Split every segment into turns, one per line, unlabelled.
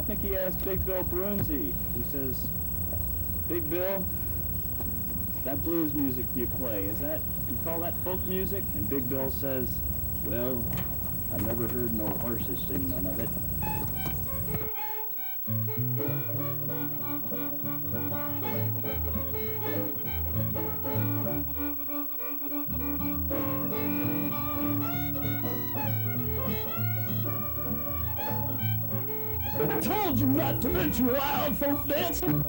I think he asked Big Bill Brunzi. He says, Big Bill, that blues music you play, you call that folk music? And Big Bill says, well, I've never heard no horses sing none of it. I told you not to mention wild folk dancing.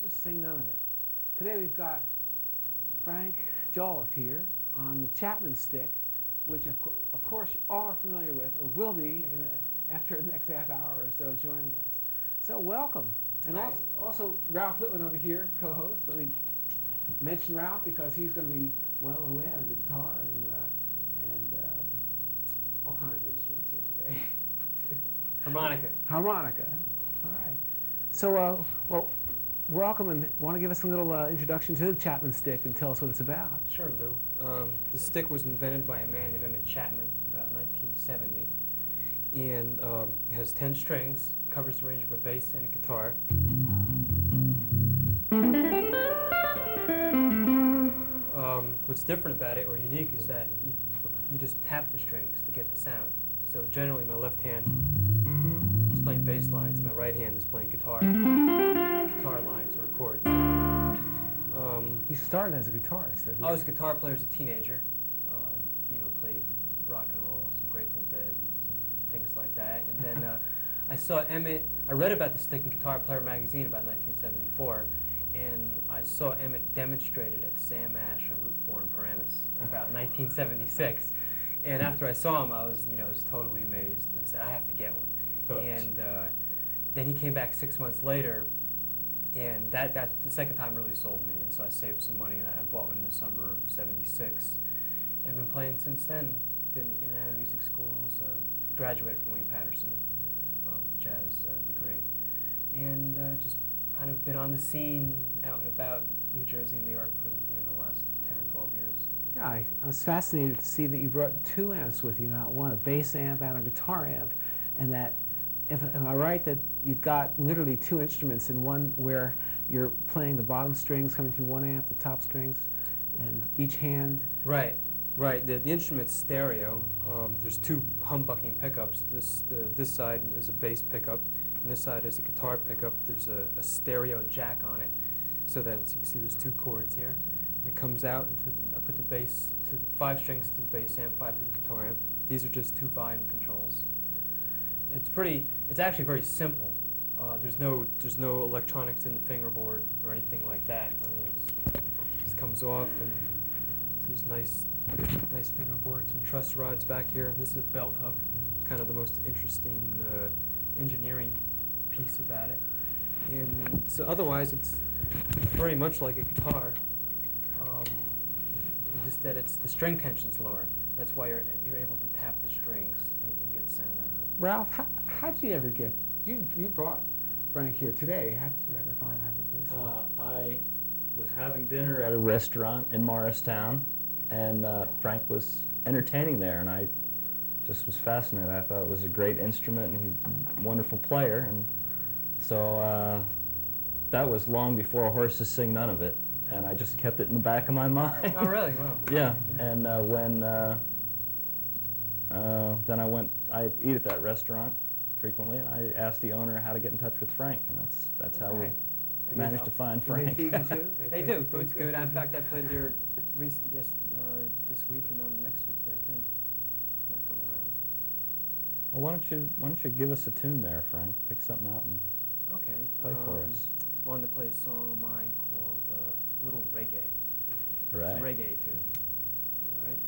Sing None of It. Today we've got Frank Joliffe here on the Chapman stick, which of course you all are familiar with, or will be after the next half hour or so joining us. So welcome. And also Ralph Litwin over here, co-host. Let me mention Ralph because he's going to be well aware of the guitar and all kinds of instruments here today. Harmonica. All right. So, well, welcome, and want to give us a little introduction to the Chapman stick and tell us what it's about.
Sure, Lou. The stick was invented by a man named Chapman about 1970, and it has 10 strings, covers the range of a bass and a guitar. What's different about it, or unique, is that you just tap the strings to get the sound. So generally my left hand is playing bass lines and my right hand is playing guitar lines or chords.
You started as a guitarist, didn't you?
I was a guitar player as a teenager. Played rock and roll, some Grateful Dead, and some things like that. And then I read about the Stick and Guitar Player magazine about 1974, and I saw Emmett demonstrated at Sam Ash on Route 4 in Paramus about 1976. And after I saw him, I was totally amazed. And I said, I have to get one.
Hooked.
And then he came back 6 months later, and that's the second time really sold me. And so I saved some money, and I bought one in the summer of '76, and I've been playing since then. Been in and out of music schools. Graduated from Wayne Patterson with a jazz degree, and just kind of been on the scene out and about New Jersey and New York for the last 10 or 12 years.
Yeah, I was fascinated to see that you brought 2 amps with you, not one, a bass amp and a guitar amp, and that, am I right that you've got literally 2 instruments in one where you're playing the bottom strings coming through one amp, the top strings, and each hand?
Right. The instrument's stereo. There's 2 humbucking pickups. This side is a bass pickup, and this side is a guitar pickup. There's a stereo jack on it, so that you can see there's 2 chords here, and it comes out into. I put the bass to 5 strings to the bass amp, 5 to the guitar amp. These are just 2 volume controls. It's actually very simple. There's no electronics in the fingerboard or anything like that. I mean, it just comes off, and these nice fingerboard, some truss rods back here. This is a belt hook, kind of the most interesting engineering piece about it. And so otherwise, it's very much like a guitar, just that the string tension's lower. That's why you're able to tap the strings and get the sound out of it.
Ralph, how'd you ever get, you brought Frank here today. How'd you ever find out about this?
I was having dinner at a restaurant in Morristown, and Frank was entertaining there, and I just was fascinated. I thought it was a great instrument, and he's a wonderful player, and so that was long before Horses Sing None of It, and I just kept it in the back of my mind.
Oh, really? Wow.
Yeah, and then I eat at that restaurant frequently, and I asked the owner how to get in touch with Frank, and that's how we managed to find
Do they
Frank.
feed you too?
They do. Food's good. In fact, I played there this week and next week there too. Not coming around.
Well, why don't you give us a tune there, Frank? Pick something out and
Okay.
play for us.
I wanted to play a song of mine called Little Reggae.
Right.
It's a reggae tune. All right.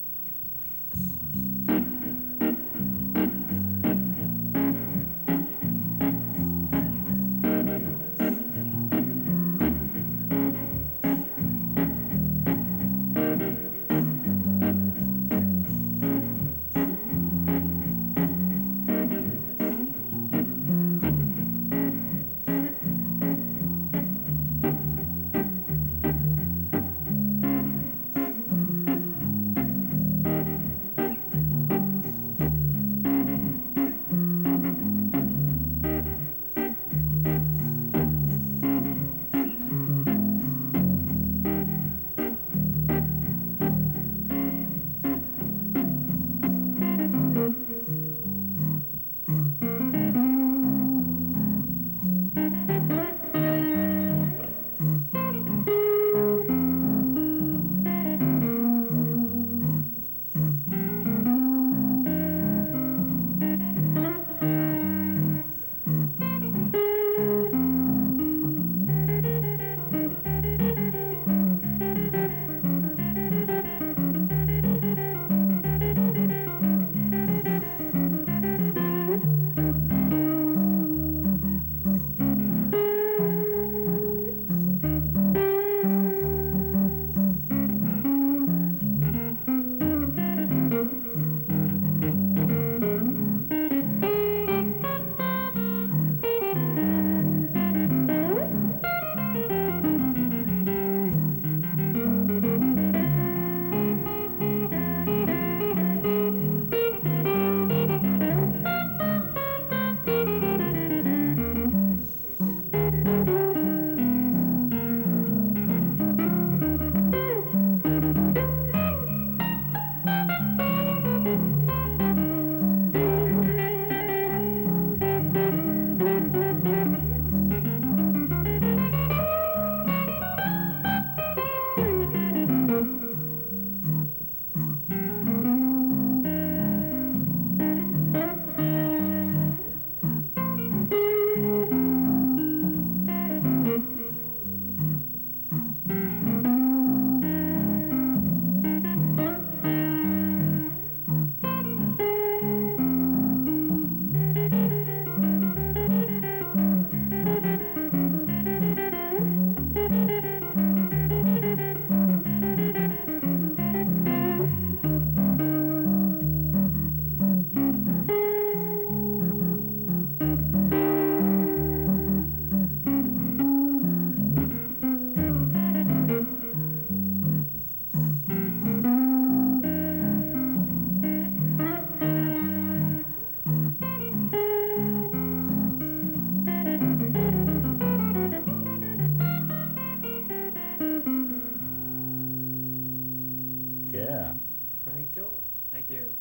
you.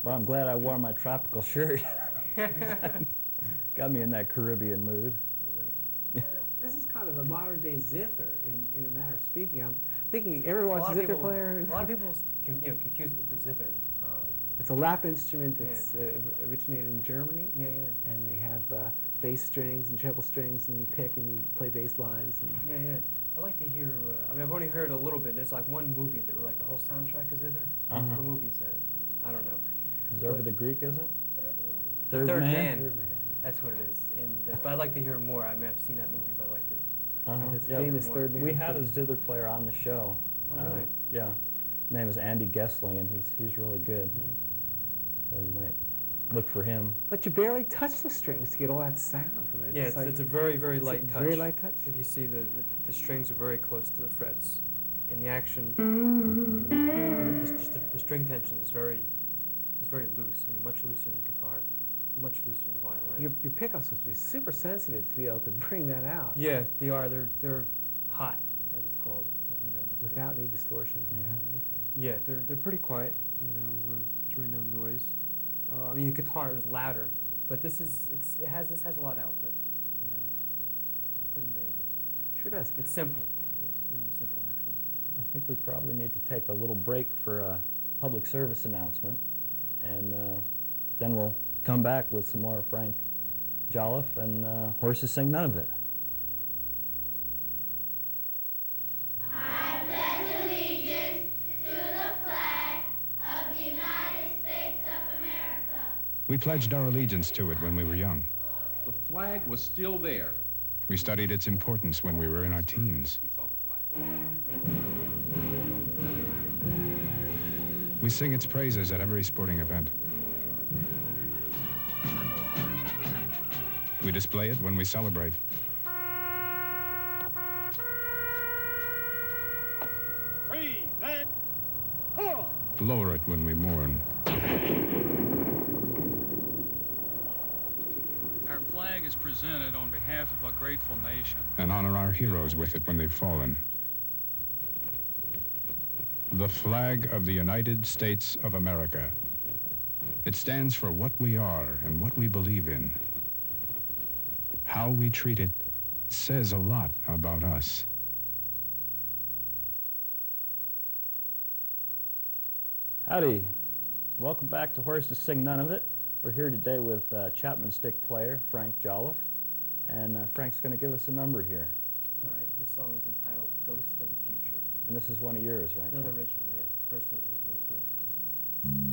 Well, I'm glad I wore my tropical shirt. Got me in that Caribbean mood.
This is kind of a modern day zither, in a manner of speaking. I'm thinking everyone's a
lot of
zither
people-
player.
A lot of people confuse it with the zither.
It's a lap instrument that's originated in Germany,
Yeah, yeah.
and they have bass strings and treble strings, and you pick and you play bass lines. And
Yeah, yeah. I like to hear. I mean, I've only heard a little bit. There's like one movie that like the whole soundtrack is zither.
Uh-huh.
What movie is that? I don't know.
Zorba the Greek, is it?
The Third Man.
Third Man.
That's what it is. And but I'd like to hear more. I mean, I've seen that movie, but I'd like to.
Uh-huh.
It's
Yeah,
famous
more.
Third Man.
we had a zither player on the show.
Oh, really?
Yeah. His name is Andy Gessling, and he's really good.
Mhm.
So you might look for him.
But you barely touch the strings to get all that sound from it.
Yeah, it's,
like-
it's a very, very
it's a
light touch.
Very light touch.
If you see the strings are very close to the frets, and the action, and the string tension is very loose. I mean, much looser than guitar, much looser than violin.
Your pickups must be super sensitive to be able to bring that out.
Yeah, they are. They're hot, as it's called. You know, just
Without any distortion or without anything.
yeah, they're pretty quiet. You know, there's really no noise. I mean, the guitar is louder, but this has a lot of output. You know, it's pretty amazing.
Sure does.
It's simple. It's really simple, actually.
I think we probably need to take a little break for a public service announcement, and then we'll come back with some more Frank Joliffe and Horses Sing None of It.
We pledged our allegiance to it when we were young.
The flag was still there.
We studied its importance when we were in our teens.
He saw the flag.
We sing its praises at every sporting event. We display it when we celebrate.
Present. Huh.
Lower it when we mourn.
Our flag is presented on behalf of a grateful nation.
And honor our heroes with it when they've fallen. The flag of the United States of America. It stands for what we are and what we believe in. How we treat it says a lot about us.
Howdy. Welcome back to Horses Sing None of It. We're here today with Chapman stick player Frank Joliffe, and Frank's going to give us a number here.
All right, this song is entitled "Ghost of the Future."
And this is one of yours, right?
Another
Frank?
original, yeah. First one was original too.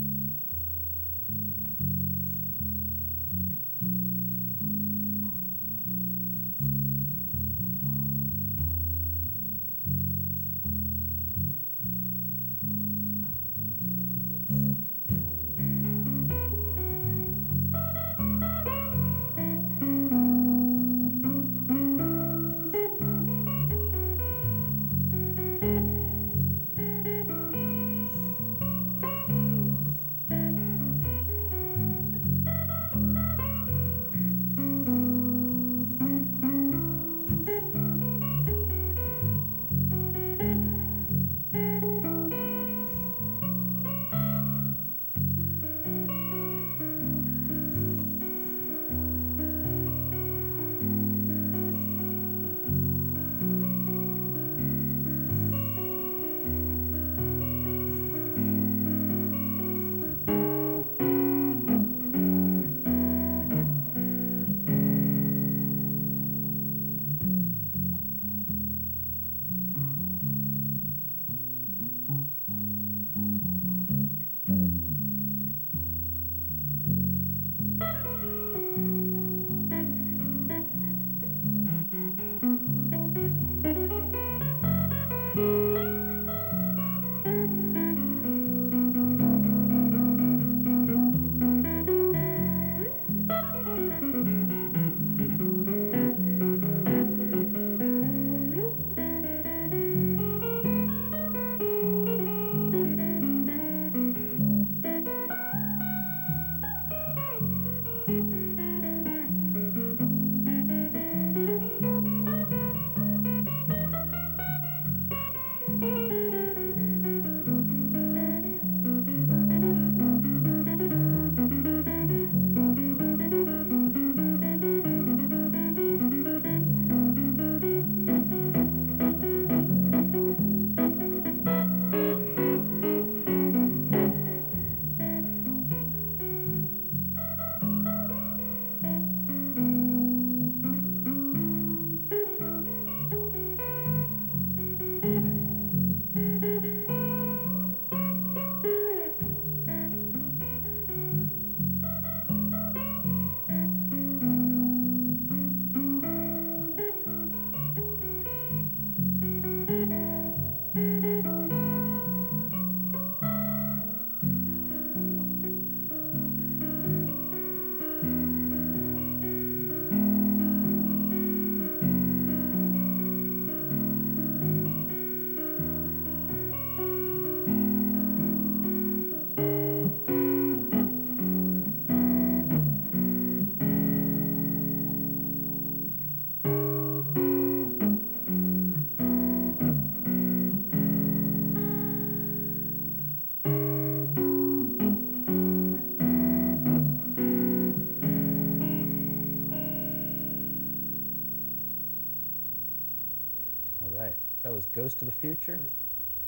All right. That was Ghost of the Future.
Ghost of the Future.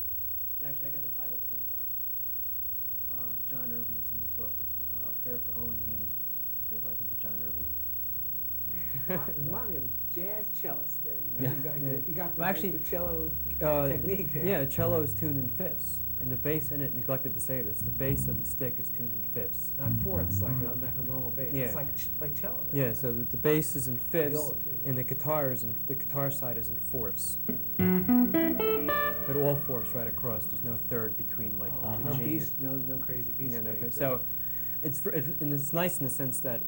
It's actually, I got the title from John Irving's new book, Prayer for Owen Meany. If anybody's into John Irving.
Remind me of a jazz cellist there. You know,
Yeah.
you got the,
Well, actually,
the cello technique there.
Yeah, cello is tuned in fifths. And the bass, and it neglected to say this, the bass of the stick is tuned in fifths.
Not fourths like
Not-
a normal bass.
Yeah.
It's like cello. then.
Yeah, so the bass is in fifths,
Viola, too.
and the guitar side is in fourths. But all fourths right across. There's no third between like
Oh,
the
no
G.
beast, no crazy beast.
Yeah, no,
strings,
so and it's nice in the sense that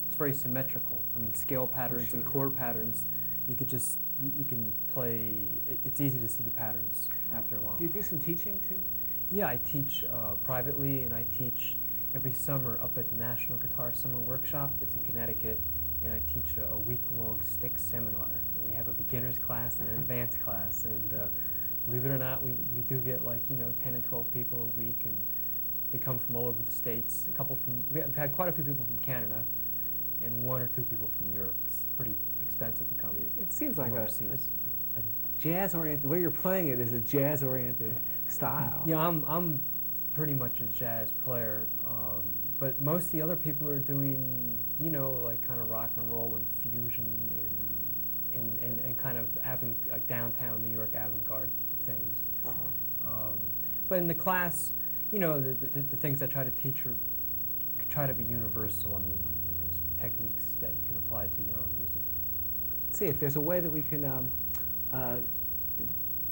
it's very symmetrical. I mean, scale patterns and
sure.
chord patterns. You could just you can play. It's easy to see the patterns after a while.
Do you do some teaching too?
Yeah, I teach privately, and I teach every summer up at the National Guitar Summer Workshop. It's in Connecticut, and I teach a week-long stick seminar. And we have a beginner's class and an advanced class, and believe it or not, we do get 10 and 12 people a week, and they come from all over the states. We've had quite a few people from Canada, and 1 or 2 people from Europe. It's pretty expensive to come.
It seems
from
like a
overseas.
jazz-oriented. The way you're playing it is a jazz-oriented style.
Yeah, I'm pretty much a jazz player, but most of the other people are doing, kind of rock and roll and fusion and kind of downtown New York avant-garde things. But in the class, the things I try to teach try to be universal. I mean, there's techniques that you can apply to your own music.
Let's see if there's a way that we can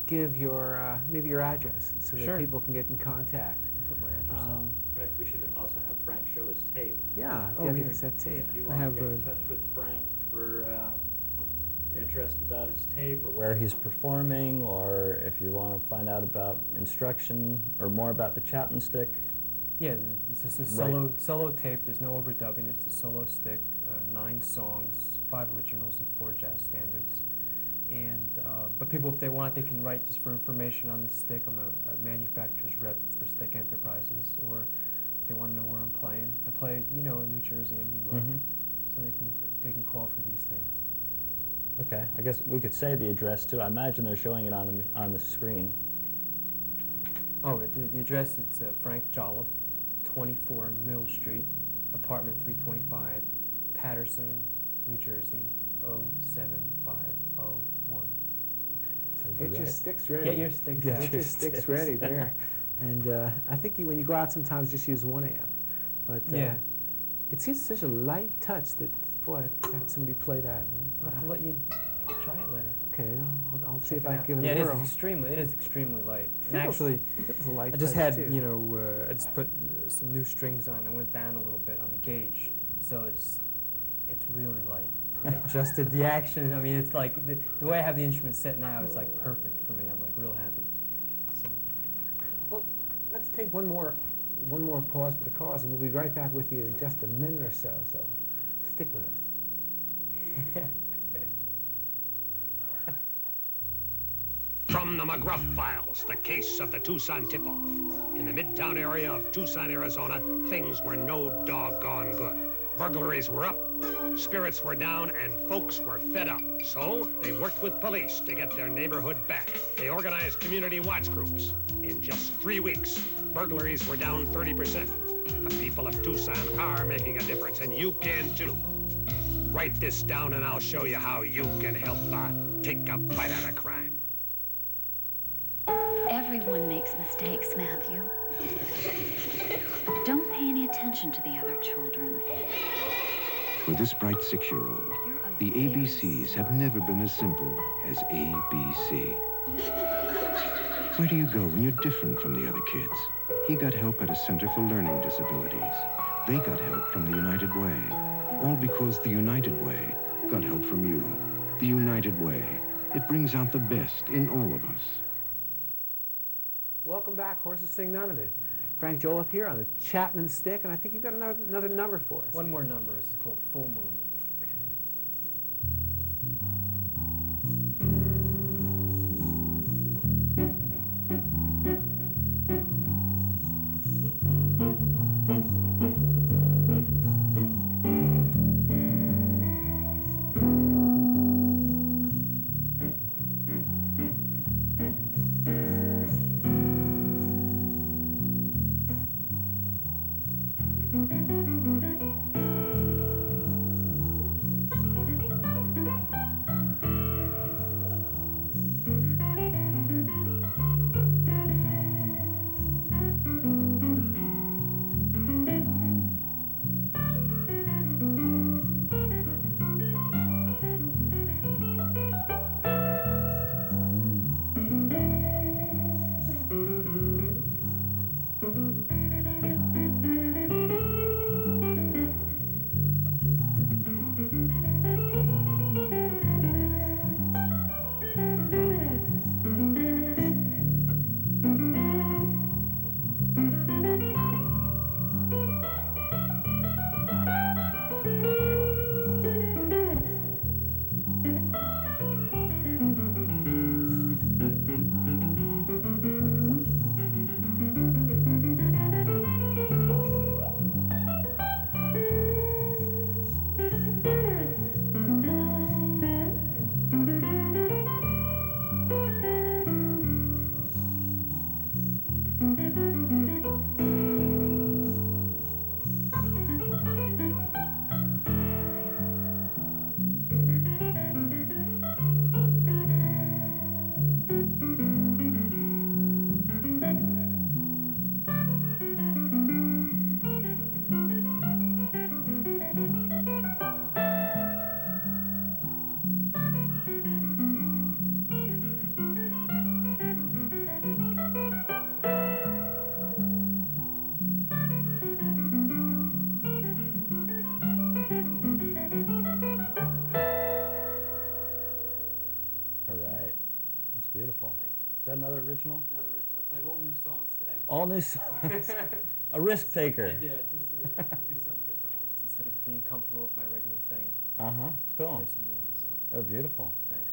give your maybe your address so that
Sure.
people can get in contact.
Put my address up.
Right, we should also have Frank show his tape.
Yeah, if
Oh,
you have
yeah.
a cassette tape.
If you
I
want
have,
to get in touch with Frank for you're interested about his tape or where he's performing, or if you want to find out about instruction or more about the Chapman stick,
Yeah, it's just a solo tape. There's no overdubbing. It's a solo stick, 9 songs, 5 originals, and 4 jazz standards. And but people, if they want, they can write just for information on the stick. I'm a manufacturer's rep for Stick Enterprises, or if they want to know where I'm playing. I play, in New Jersey and New York, so they can call for these things.
Okay, I guess we could say the address too. I imagine they're showing it on the screen.
Oh, the address, it's Frank Joliffe, 24 Mill Street, apartment 325, Patterson, New Jersey, 07501.
So get your
Alright.
sticks ready.
Get your sticks out.
Get your sticks ready there. And I think when you go out sometimes just use 1 amp. But
Yeah.
it seems such a light touch that, boy, to have somebody play that. And,
I'll have to let you try it later.
okay, I'll see
Check
if I
out.
can give it
Yeah,
a whirl.
it is extremely light. And
Feels-
actually,
It was a light
I just
touch,
had,
too.
I just put some new strings on and went down a little bit on the gauge, so it's really light. I adjusted the action. I mean, it's like the way I have the instrument set now is like perfect for me. I'm like real happy. So.
Well, let's take one more pause for the cause, and we'll be right back with you in just a minute or so. So stick with us.
From the McGruff files, the case of the Tucson tip-off. In the Midtown area of Tucson, Arizona, things were no doggone good. Burglaries were up, spirits were down, and folks were fed up. So they worked with police to get their neighborhood back. They organized community watch groups. In just 3 weeks, burglaries were down 30%. The people of Tucson are making a difference, and you can too. Write this down, and I'll show you how you can help take a bite out of crime.
Everyone makes mistakes, Matthew. Don't pay any attention to the other children.
For this bright 6-year-old,
You're a
the
very
ABCs have never been as simple as ABC. Where do you go when you're different from the other kids? He got help at a Center for Learning Disabilities. They got help from the United Way. All because the United Way got help from you. The United Way. It brings out the best in all of us.
Welcome back, Horses Sing None of It. Frank Joliffe here on the Chapman stick, and I think you've got another number for us.
One more number. This is called Full Moon.
Beautiful.
Thank you.
Is that another original?
Another original. I played all new songs today.
All new songs. A risk taker.
I did. I just do something different once instead of being comfortable with my regular thing.
Cool.
Play some new ones. So
Oh, beautiful.
thanks.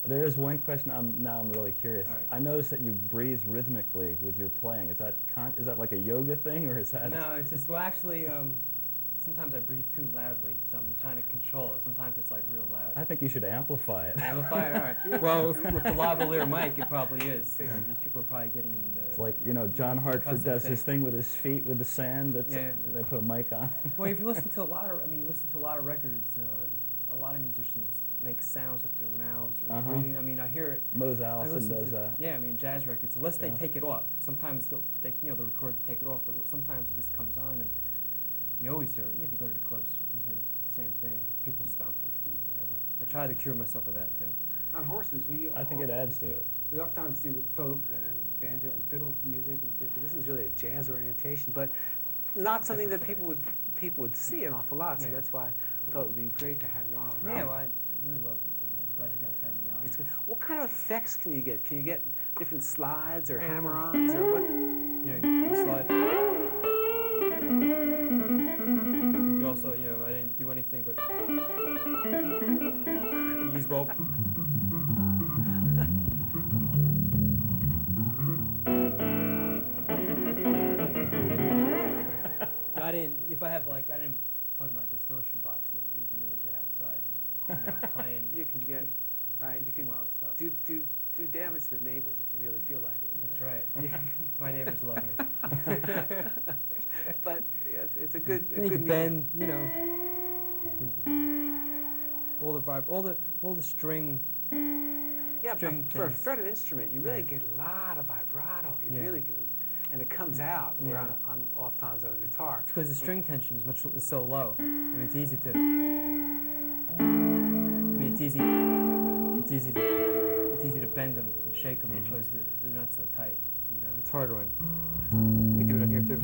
There is one question. Now I'm really curious.
All right.
I noticed that you breathe rhythmically with your playing. Is that like a yoga thing, or is that?
No, it's just, well, actually, sometimes I breathe too loudly, so I'm trying to control it. Sometimes it's like real loud.
I think you should amplify it.
Amplify it? All right. Well, with the lavalier mic, it probably is. These people are probably getting the...
It's like, John Hartford
custom
does
thing.
his thing with his feet with the sand. That's
Yeah.
They put a mic on.
Well, if you listen to a lot of, listen to a lot of records, a lot of musicians make sounds with their mouths or breathing. I hear it.
Mose
I
Allison
listen
does
to,
that.
Yeah, jazz records, unless they
Yeah.
take it off. Sometimes they'll record to take it off, but sometimes it just comes on and you always hear it. If you go to the clubs, you hear the same thing. People stomp their feet, whatever. I try to cure myself of that, too.
On horses,
I think it adds to it.
We oftentimes do folk and banjo and fiddle music, but this is really a jazz orientation, but not something that people would see an awful lot. So
Yeah.
that's why I thought it would be great to have you on.
Yeah, well, I really love it. I'm glad you guys had me on.
It's good. What kind of effects can you get? Can you get different slides or hammer-ons or what?
You slide. You also, I didn't do anything but use both. No, I didn't. If I have I didn't plug my distortion box in, but you can really get outside, playing.
You can get right.
Do
You
some
can
wild stuff.
do damage to the neighbors if you really feel like it.
That's right. My neighbors love me.
But yeah, it's a good.
You can bend, all the string.
Yeah,
string
for a
things.
fretted instrument, you really
Yeah.
get a lot of vibrato. You
Yeah.
really can, and it comes out. Where
Yeah.
on off times on a guitar.
It's because the string tension is so low. It's easy to. It's easy to bend them and shake them because they're not so tight. It's harder when we do it on here too.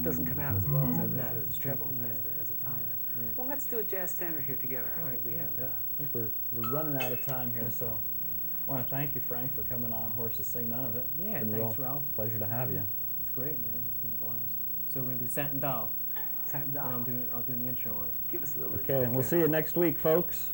Doesn't come out as well as
it's
the treble
yeah.
as a tom.
Yeah.
Well, let's do a jazz standard here together. I think we have.
I think we're running out of time here, so I want to thank you, Frank, for coming on Horses Sing None of It.
Yeah,
Been
thanks,
real
Ralph.
Pleasure to have you.
It's great, man. It's been a blast. So we're gonna do Satin Doll,
Satin
and
Doll.
I'm doing the intro on it.
Give us a little.
Okay, and we'll see you next week, folks.